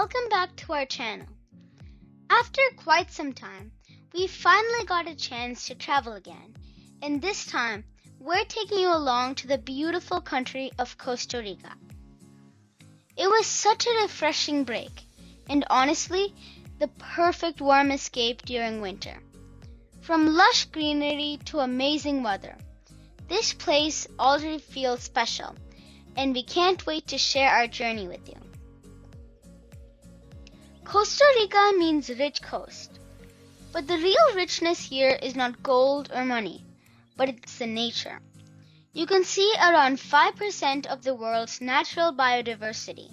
welcome back to our channel. After quite some time, we finally got a chance to travel again, and this time we're taking you along to the beautiful country of Costa Rica. It was such a refreshing break, and honestly, the perfect warm escape during winter. From lush greenery to amazing weather, this place already feels special, and we can't wait to share our journey with you. Costa Rica means rich coast, but the real richness here is not gold or money, but it's the nature. You can see around 5% of the world's natural biodiversity.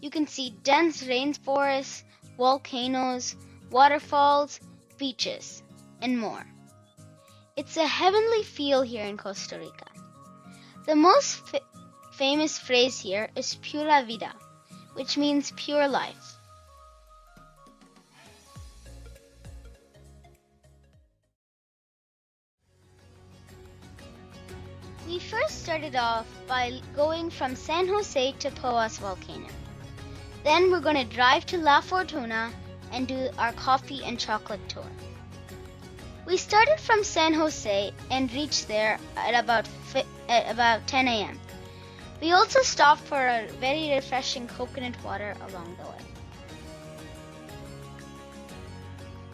You can see dense rainforests, volcanoes, waterfalls, beaches, and more. It's a heavenly feel here in Costa Rica. The most famous phrase here is pura vida, which means pure life. We first started off by going from San Jose to Poás Volcano. Then we're going to drive to La Fortuna and do our coffee and chocolate tour. We started from San Jose and reached there at about 10 a.m. We also stopped for a very refreshing coconut water along the way.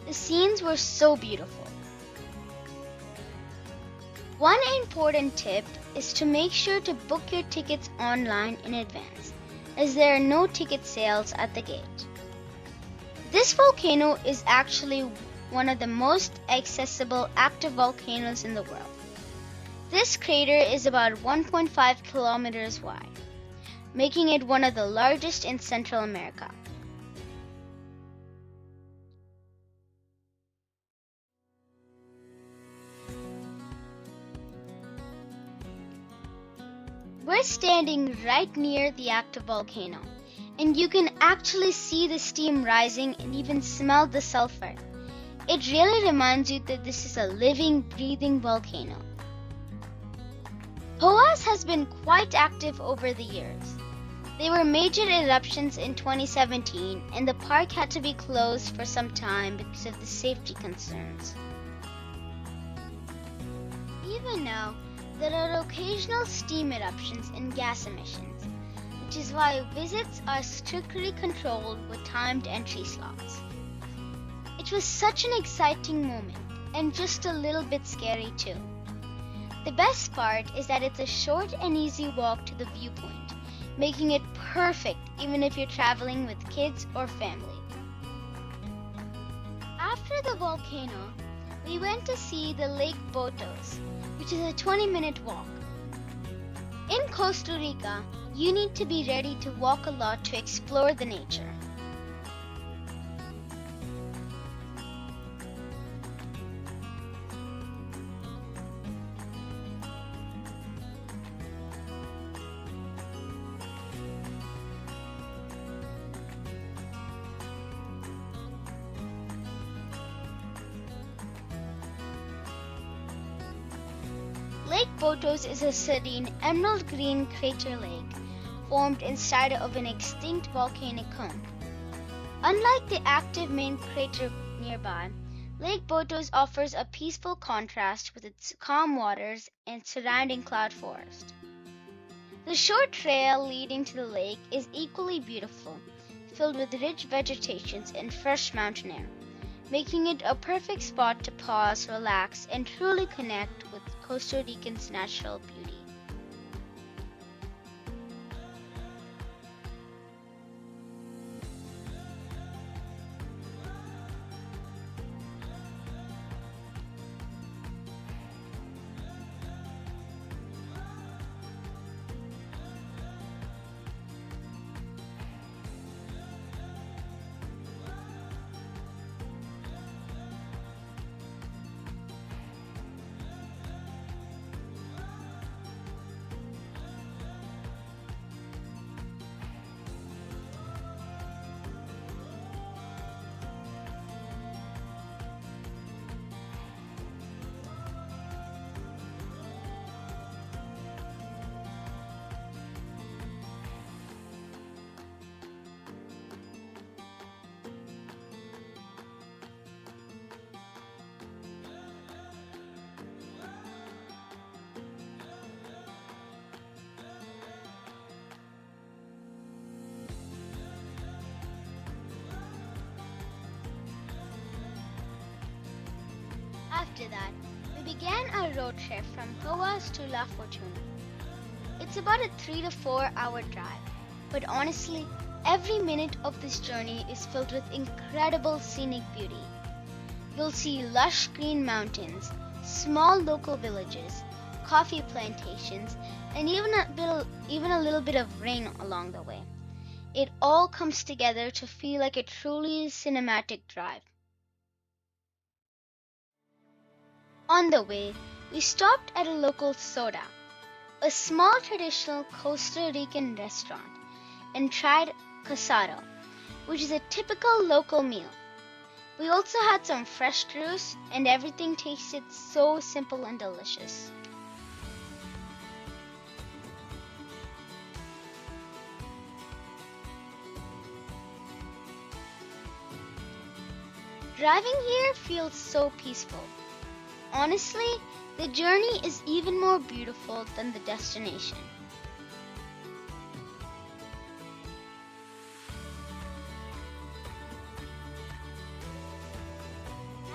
The scenes were so beautiful. One important tip is to make sure to book your tickets online in advance, as there are no ticket sales at the gate. This volcano is actually one of the most accessible active volcanoes in the world. This crater is about 1.5 kilometers wide, making it one of the largest in Central America. We're standing right near the active volcano, and you can actually see the steam rising and even smell the sulfur. It really reminds you that this is a living, breathing volcano. Poás has been quite active over the years. There were major eruptions in 2017, and the park had to be closed for some time because of the safety concerns. Even now, there are occasional steam eruptions and gas emissions, which is why visits are strictly controlled with timed entry slots. It was such an exciting moment, and just a little bit scary too. The best part is that it's a short and easy walk to the viewpoint, making it perfect even if you're traveling with kids or family. After the volcano, we went to see the Lake Botos, which is a 20-minute walk. In Costa Rica, you need to be ready to walk a lot to explore the nature. Lake Botos is a serene emerald green crater lake formed inside of an extinct volcanic cone. Unlike the active main crater nearby, Lake Botos offers a peaceful contrast with its calm waters and surrounding cloud forest. The short trail leading to the lake is equally beautiful, filled with rich vegetations and fresh mountain air, making it a perfect spot to pause, relax, and truly connect with Costa Rican's natural beauty. After that, we began our road trip from Poás to La Fortuna. It's about a 3 to 4 hour drive, but honestly, every minute of this journey is filled with incredible scenic beauty. You'll see lush green mountains, small local villages, coffee plantations, and even a little bit of rain along the way. It all comes together to feel like a truly cinematic drive. On the way, we stopped at a local soda, a small traditional Costa Rican restaurant, and tried Casado, which is a typical local meal. We also had some fresh juice, and everything tasted so simple and delicious. Driving here feels so peaceful. Honestly, the journey is even more beautiful than the destination.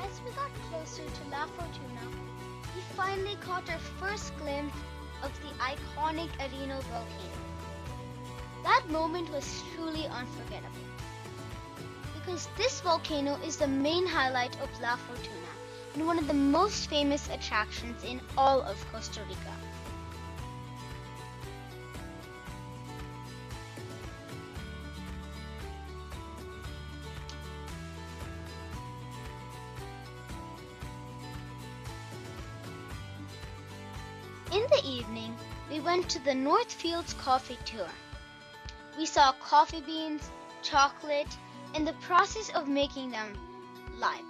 As we got closer to La Fortuna, we finally caught our first glimpse of the iconic Areno volcano. That moment was truly unforgettable, because this volcano is the main highlight of La Fortuna and one of the most famous attractions in all of Costa Rica. In the evening, we went to the North Fields coffee tour. We saw coffee beans, chocolate, and the process of making them live.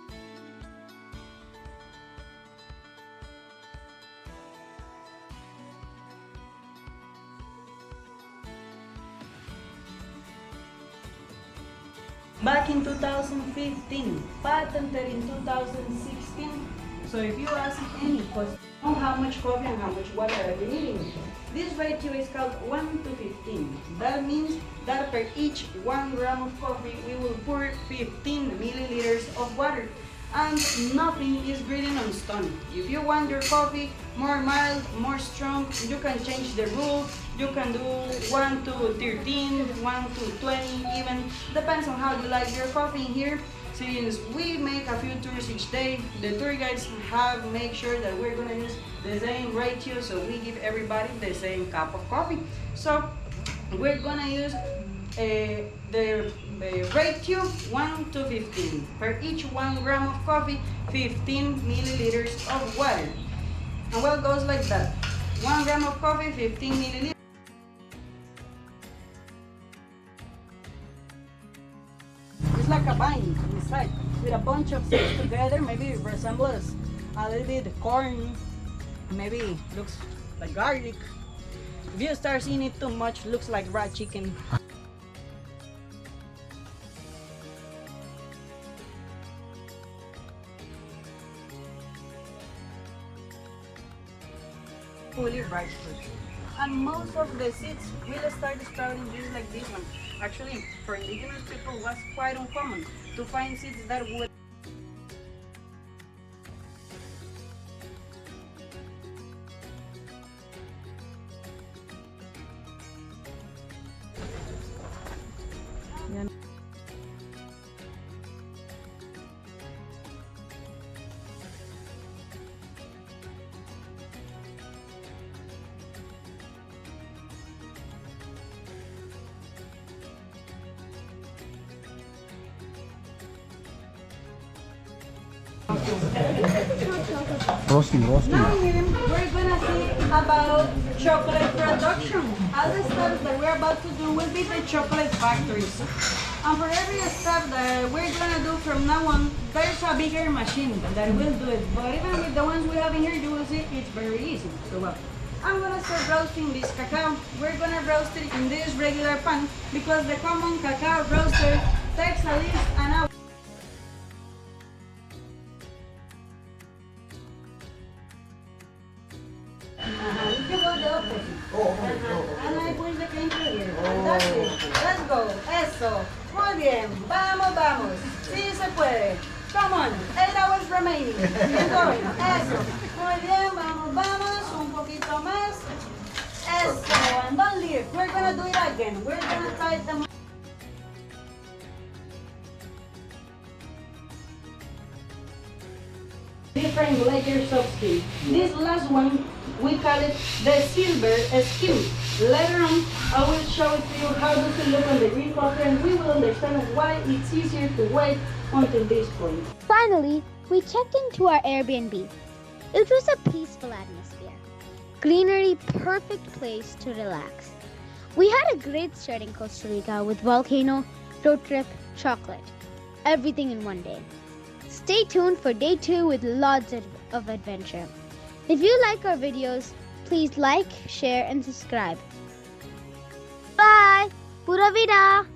Back in 2015, patented in 2016. So if you ask any question on how much coffee and how much water are you needing, this ratio is called 1 to 15. That means that per each 1 gram of coffee, we will pour 15 milliliters of water. And nothing is written on stone. If you want your coffee more mild, more strong, you can change the rule. You can do 1 to 13, 1 to 20 even. Depends on how you like your coffee in here. Since we make a few tours each day, the tour guides have make sure that we're gonna use the same ratio, so we give everybody the same cup of coffee. So we're gonna use the ratio 1 to 15. Per each 1 gram of coffee, 15 milliliters of water. And well, it goes like that. 1 gram of coffee, 15 milliliters. It's like a vine inside with a bunch of seeds together. Maybe it resembles a little bit corn. Maybe looks like garlic. If you start seeing it too much, looks like raw chicken. Fully ripe fruit. And most of the seeds will start sprouting just like this one. Actually, for indigenous people, it was quite uncommon to find seeds that would Roasting. Now here, we're gonna see about chocolate production. All the stuff that we're about to do will be the chocolate factories. And for every step that we're gonna do from now on, there's a bigger machine that will do it. But even with the ones we have in here, you will see it's very easy. So I'm gonna start roasting this cacao. We're gonna roast it in this regular pan because the common cacao roaster takes at least an hour. You go the opposite. And I push the cane through here. That's it. Let's go. Eso. Muy bien. Vamos. Sí se puede. Come on, 8 hours remaining. Keep going. Eso. Muy bien, vamos, vamos. Un poquito más. Eso. And don't leave. We're gonna do it again. We're gonna try them. Different layers of skin. This last one, we call it the silver skin. Later on, I will show it to you how does it look on the green coffee, and we will understand why it's easier to wait until this point. Finally, we checked into our Airbnb. It was a peaceful atmosphere. Greenery, perfect place to relax. We had a great start in Costa Rica with volcano, road trip, chocolate. Everything in one day. Stay tuned for day 2 with lots of adventure. If you like our videos, please like, share, and subscribe. Bye! Pura vida!